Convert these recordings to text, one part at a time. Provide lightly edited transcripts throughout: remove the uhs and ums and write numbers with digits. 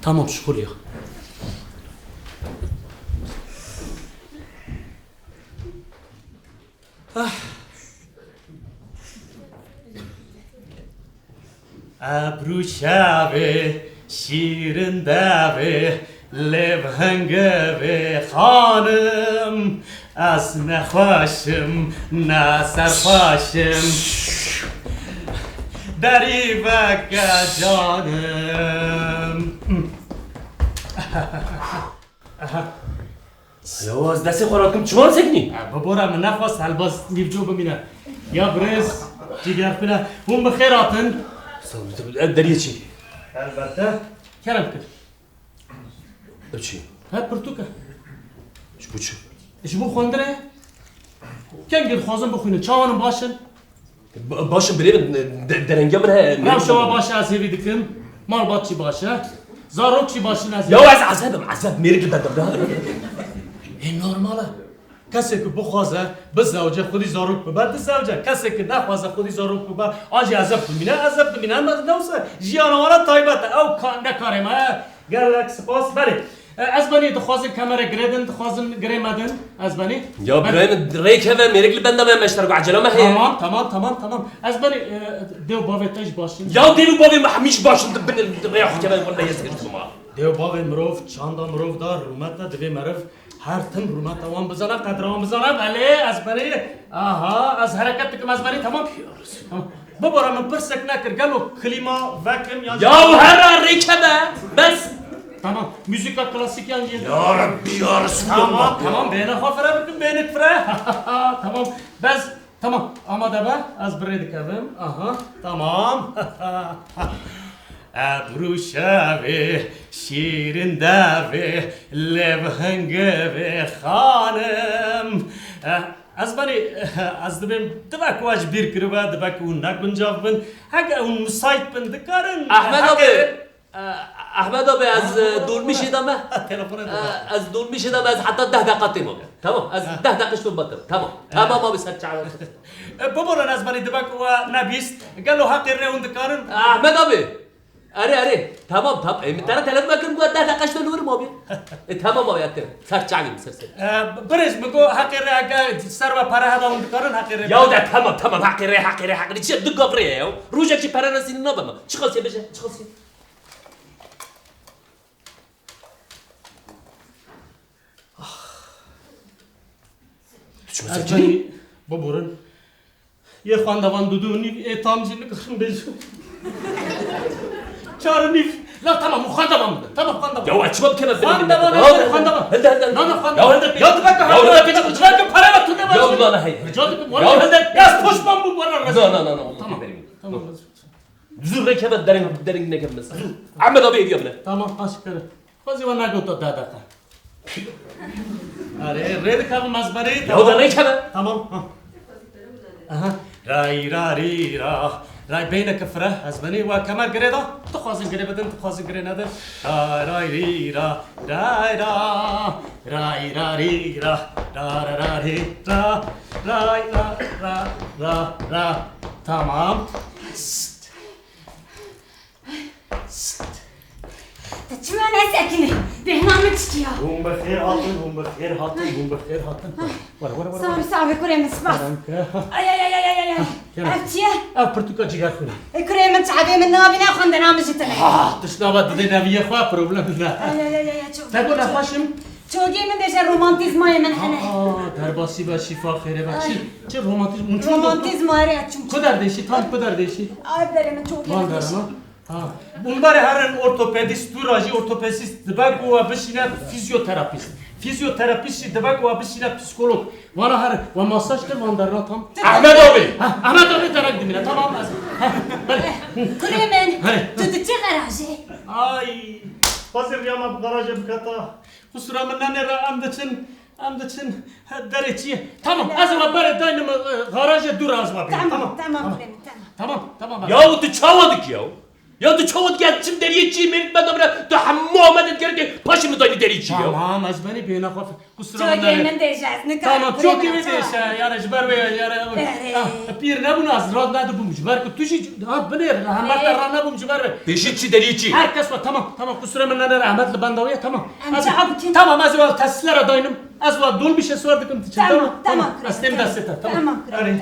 Tamam şükür ya. ابرو شبه شیرین دبه لب هنگه خانم از نخواشم نه سرپاشم دری بکه جانم یا از دست خوراکم چمار سکنی؟ ببورم نخواست الباز نیفجو ببینه یا برز جیگر کنه اون بخیر آتن دریه چی؟ البته کرم کرد چی؟ هات پرتوکه چی بود چی؟ ايش بو خوندره؟ كم قل خوازم بخوينه چاوانم باشن؟ باشم بریم درنگه بره نام شما باشه از هیوی دکم مال باد چی باشه؟ زاروک چی باشن از یا از عذاب میری که بدم این نورماله کسی که بخوازه به زوجه خودی زاروک ببرد زوجه کسی که نخوازه خودی زاروک ببرد آجی عذاب بمینه نوسه جیانوارا تایبته او نکاره ما گلک سپاس بله از بانی دخوازن کامera گردن دخوازن گریمدن از بانی یا برایم ریکه و میرگل بندم هم مشترک عجله ما هی تمام از بانی دیو باوی تاج باشین یا دیو باوی محمیش باشن بن ریخ که من ولی یزگرد ما دیو باوی مروف چاندا مروف دار رومت نه دوی مروف هر تن رومت وان بزنه قدر وان بزنه بله از بانی آها از حرکت کم از بانی تمام ببرم من پرسک نکر گلو کلیما وکم یا هر ریکه بس Tamam, müzika klasik yancı. Ya Rabbi ya Resulallah. Tamam, beni hafıra bakın, beni fıra. Tamam, tamam. Ama da ben az bredik evim. Aha, tamam. Ebru şevi, şirin devi, levhengevi hanım. از بانی از دبیم دبک واج بیر کرده دبک اون نگنجاف بند هک اون مسایت بند دکارن احمد آبی از دور میشیدم از دور میشیدم از حتی 10 دقیقه تیمم تمام از 10 دقیقه شون بطر تمام آبی سر چعبه ببرن از بانی دبک و نبیست قالوا حقی رون دکارن احمد آبی اره تمام من ترى تلف مكان قد 10 دقيقه شلون نور مابي تمام آبی اتر سر چعبه سر برز مگو حقی ره سر و پره هدا اون دکارن حقی ره یا ده تمام حقی ره چه دو گفریه روزی که پره نسین نبم چی خاصیه بشه چی خاصیه از بانی ببرن یه خواندوان دودو نیف اتامجی نکرم بیشو چهار نیف لا تمام خواندوان بده تمام خواندوان یا اچباب کنه خواندوان هلده نه خواندوان یا دبکه دبکه پره و تو نباشه یا نه هی یا هلده یاس پشتم ببرن نه تمام زور که بد درینگ نکم مثلا احمد آبی بیا بله تمام آشکره بازی و نگو تو دادا آره رد کام مزبری یا نه که تمام رای رای بین کفره از بنی و کمر گریدا تو خوازن گری بدن تو خوازن گری ندن رای تمام چما نسکنی بهنامه چیه؟ بوم بخیر هاتن ورا صعب کریم سپاس ای اف چیه؟ اف پرتوکا جیگر خونی کریم تعبی من نابی نخونده نامش تنه تشنابات دادی نبیه خواه پروبلم نه تقول نخواشم چوگی من دیشه رومانتیزمای من هنه در باسی با شفا خیره باشی چه رومانتیزم آره چون کدر دیشی تام کدر دیشی آب داره من چوگی من دارم bunlar her ortopedist, duracı ortopedist, debak o abişine fizyoterapist, debak o abişine psikolog. Bana her ve masaj da mandarına tam. Ahmet abi tarak dimine tamam az. Kuremen, tutucu garajı. Ay, hazır yama bu garaja bir kata. Kusura minna nere amdaçın dereciye. Tamam, azma bare daynım garaja dur azma. Tamam. Tamam. Ya o da çavadık ya. Ya tu çavut geldim deriye çiğ merit ben de bana tu Muhammed'in gerdi paşımı dayı deriye çiğ ya. Tamam az beni bir nakaf. Kusura Çok bakma. emin diyeceğiz. Ne kadar Tamam çok iyi değişe. Yani jbar ve yani. Bir ne bu naz rad ne bu jbar ku tuşi ha bilir. Rahmet rana bu jbar ve. Peşitçi deriye çiğ. Herkes var tamam kusura bakma ne rahmetli ben de oya tamam. Amca abi Tamam az evvel tesislere dayanım. Az evvel dolu bir şey sorduk için. Tamam. Astem de seta tamam. Tamam.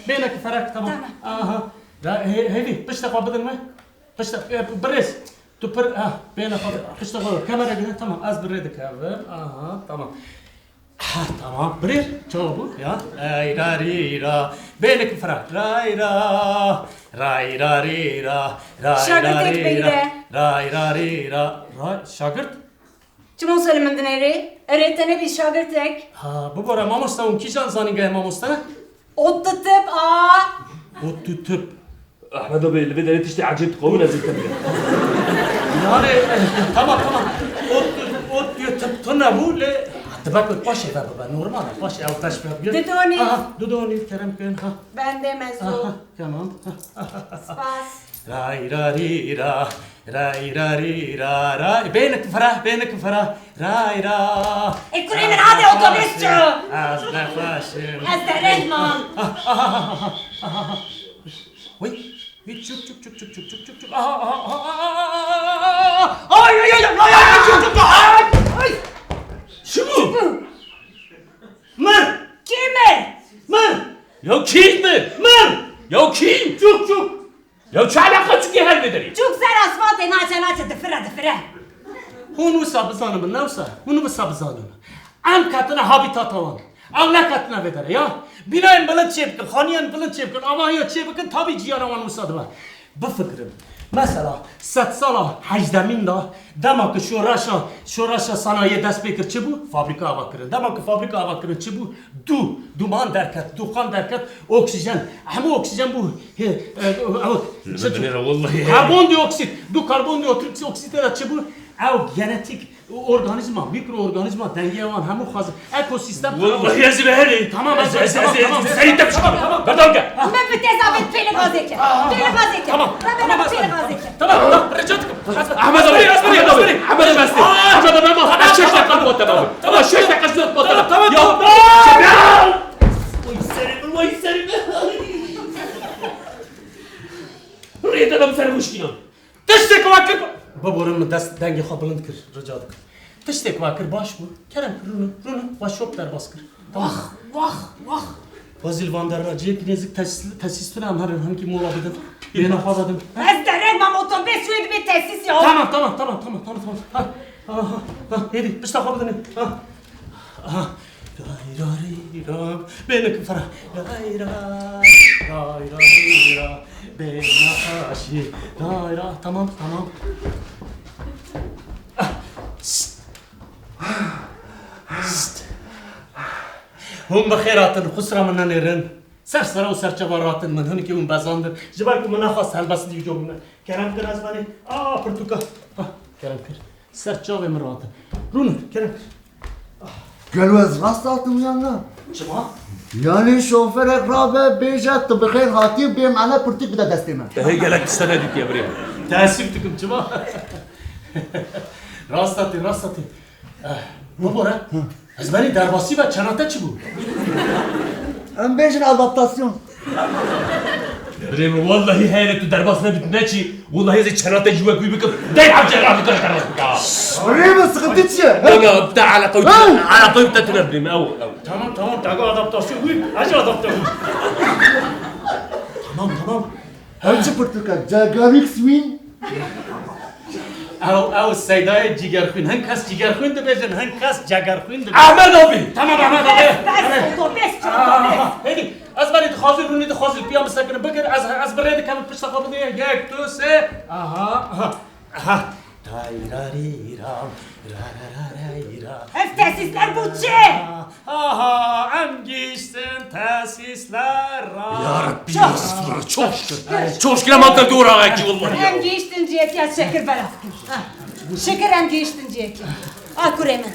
Benek farak tamam. Aha. Da hevi pişta kabadın mı? Pişta bres. Tu per benek pişta kabadın. Kamera gene tamam az biredik abi. Aha tamam. Ha tamam bir çabuk ya. Ra ra benek farak. Ra ra Şagird ekmeğiyle. ra şagird. Çimon söylemendin eri? Öğretene bir şagird ek. Ha bu bara mamosta un kijan zanin gay mamosta. Ot tutup aa. O tutup. Ahmet abi اللي بدأت تشتي عجيب قوي لازم تبقى. Yani tamam. O tutup tuna bu le. Tabak paşa baba normal paşa altaş bir. Dudoni. Dudoni kerem kön ha. Ben de mezu. Tamam. Spas. Ra. Benek farah. Ra. Kureymen hadi otobüsçü. Az nefesim. Ez de Redman. Vay. Çık. Ay. Şu mu? Mır. Kimi? Mır. Ya kim mi? Mır. Ya kim? Çok. Ya çağla kaçık ya her bedeli. Çok ser asfalt naça dıfıra. Hunu sabzanım navsa. Hunu sabzanım. Am katına habitat alan. Allah katına bedere ya. Binayın balık çepkin, haniyen balık çepkin, ama yok çepkin tabi ciyan avan musadı var. Bu fikrim. Mesela 7 sala hecdemin da demek ki şuraşa sanayi dest bekir çi bu? Fabrika avakirin. Demek ki fabrika avakirin çi bu? Duman derket, dukan derket, oksijen. Hem oksijen bu. Vallahi. Karbondioksit da çi bu? Ev genetik organizma, mikroorganizma dengeye olan hem o hazır ekosistem. Vallahi yazı be hele. Tamam. Sen de tamam. Pardon gel. Ben bir tezahmet peli gazeke. Tamam. Tamam. Rica ederim. Ahmet abi. Ahmet abi ama 6 dakika bu tamam. Tamam 6 dakika bu tamam. Tamam. Ya. Vay senin. Buraya da sen müşkil. Tiştek vakir. Baborun dest denge xabalın kır rica ederim. Tiştek vakir baş bu. Kerem runu baş yok der baskır. Tamam. Vah. Vazil Vandar'a cek nezik tesisine hem ki mola dedim. Beni havadım. Ez de Redman otobüs şuydu bir tesis yok. Tamam. Ha. Hadi pişta xabalın. Ha. Ra. Beni kıfara. Ra. Beni aşi. Ra. Tamam. هم بخيراتن خسرة من نيرن سر وسرچواراتن من هني كيون بازاندر جبالكم من خاص هالبس دي جوبنا كلام كر ازباني برتوكا كلام كر سرچاوي مرات رون كلام Gelmez rastlattım yanına. شما Yani şoför ekrabe beycat bixeyr hati bim ana pırtık bir de destime. Hey gelek istenedik ya buraya. تاسفتكم شما راستاتي بابا ازباني درباسي و چناتا چي بو Em bejin adaptasyon. بريم والله هانت درباسنا بتناتشي والله هذه شنطه جوا قلبك داي عم جرى بك Buraya mı sıkıntı içi? انا بتاع على قوتي على قوتي بريم او tamam تاقو adaptasyon acı adaptasyon tamam Hemçi pırtıka. Jagarik swing. او السيداي جيجرخوين هنكاس جيجرخوين دبيجن هنكاس جيجرخوين دبيجن احمد ابي تمام احمد Ben otobüsçü. هيدي ازبري تخازل روني تخازل بيام سكن بقر از بريد كم بشتاق بدي ياك تو سي اها تايراريرا راراراريرا Ev tesisler bu çi. aha am geçtin tesisler يا ربي çok şükür ama da doğru ki vallahi Hem geçtin ciyet ya şeker belafkın. Şeker hem geçtin ciyet. Al kuremen.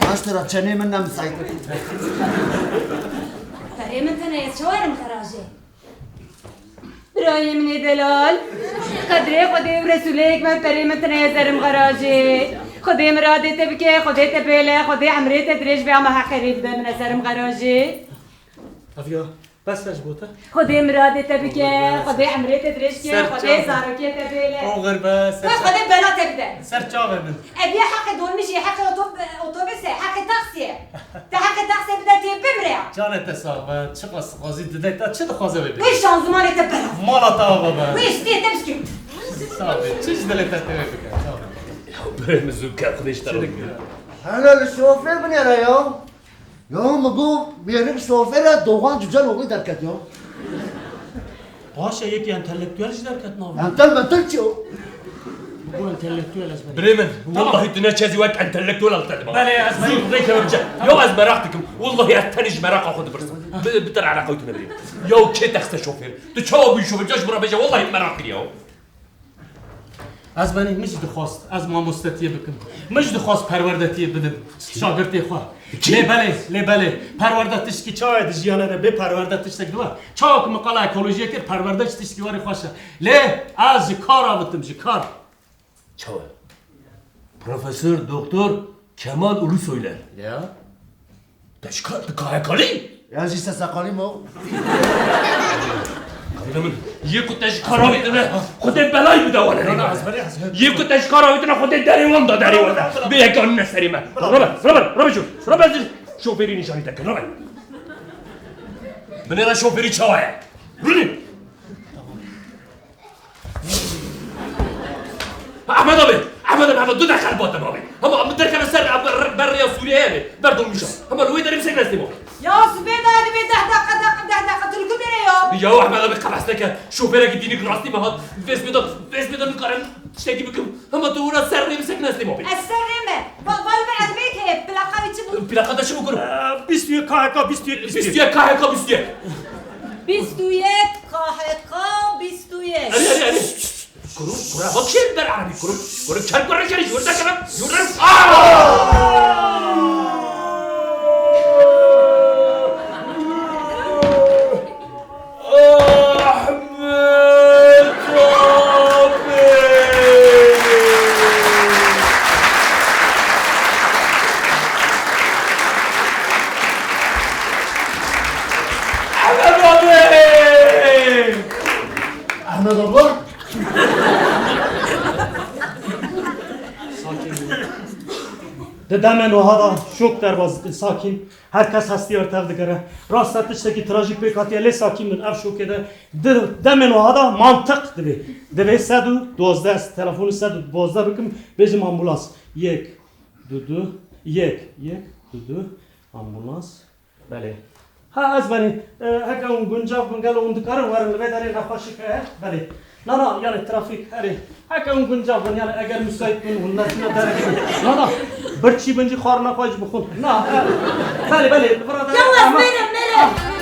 Kaç lira çeneğimden müsait. برای من تنه شوارم خراجه برای من دلال قدره خدای و رسولک من برای من تنه زرم خراجه خدای مرادت بکه خدای تبله خدای عمرت درش بیام حقیقی بده من زرم خراجه افیا بس اش بوده خدای مرادت بکه خدای عمرت درش که خدای زاروکی تبله آغر بس خدای بلا تبده سر چاقه من ابي حق دون مشي حق اوتوبيس حق تاكسي ده حق تاكسي بدا تبمريا جانت ساق چه قص قاضی دده تا چه خوازه ببین ويش شانزمان تبلا مالا تا بابا ويش تي تمسكي صافي چش دلت تا ببین بریم زود که خودش دارم انا الشوفير من يا يوم يوم مقوم بيريك شوفير دوغان جوجل وقي دركت يوم باشه یکی انتلکتوالش در کت نام انت المنتلتشو بگو انتلکتوال از من بريمن والله الدنيا تشازي وقت انتلكتوال التدبا بله از من زود ذيك ورجع يو از مراقتكم والله اتنج مراق اخذ برس بتر على قوتنا بريم يو كي تخت شوفير تو چاو بيشوف جاش برا بيجا والله مراق يو از من مجد خواست از ما مستطیع بکن مجد خواست پروردتیه بدم شاگرتی خواه لی بله پروردتش که چای دجیانه رو به پروردتش تکدوه چاک مقاله اکولوژیه که پروردتش که واری خوشه لی از کار آبتم کار چاو پروفسور دکتر کمال اولو söyler یا تشكر كايكالي يا جيسا ساقالي مو من يكو تشكر ويدنا خد بلاي بدور يكو تشكر ويدنا خد داري وندا داري وندا بيك أن سريمة ربع شو شوفيري نشاني تك ربع من أنا شوفيري شوايا رني أحمد دو دخل بوتا بابي هم متركب السر بريا سوريا بردو مشى هم الويد اللي مسكنا استمو يا سبيدا هذه بده دقة تلقوا لي يا أحمد أبي خلاصك شوفيرك يديني كراستي ما هاد فيس بيدا نقارن تشتكي بكم هم دورا سر اللي مسكنا استمو السرمة بالبال بعد بيك هي بلاقة بتشبه بلاقة ده شو بقول بیستوی کاهکا بيستيا كاهكا بيستيا بيستويت قاحقة بيستويت أري كرو بكشير در عربي كرو كان كرو كان يورد كلام يورد احمد الله دمن و هذا شوک در باز ساکین هر کس هستی ارتب دگره راستش تکی تراژیک بکاتی لی ساکین من اف شوک ده دمن و هذا منطق دوی 112 است تلفن 112 بکم بجم امبولانس 1 2 2 1 1 2 2 امبولانس بله ها از بنی هک اون گنجاب بنگل اون دکار ورن به داره نخوشی که بله نه یعنی ترافیک هری هک اون گنجاب بن یعنی اگر مسایت کن اون نه داره نه برچی بنجی خار نخواهش بخون نه بله برادر جواز منم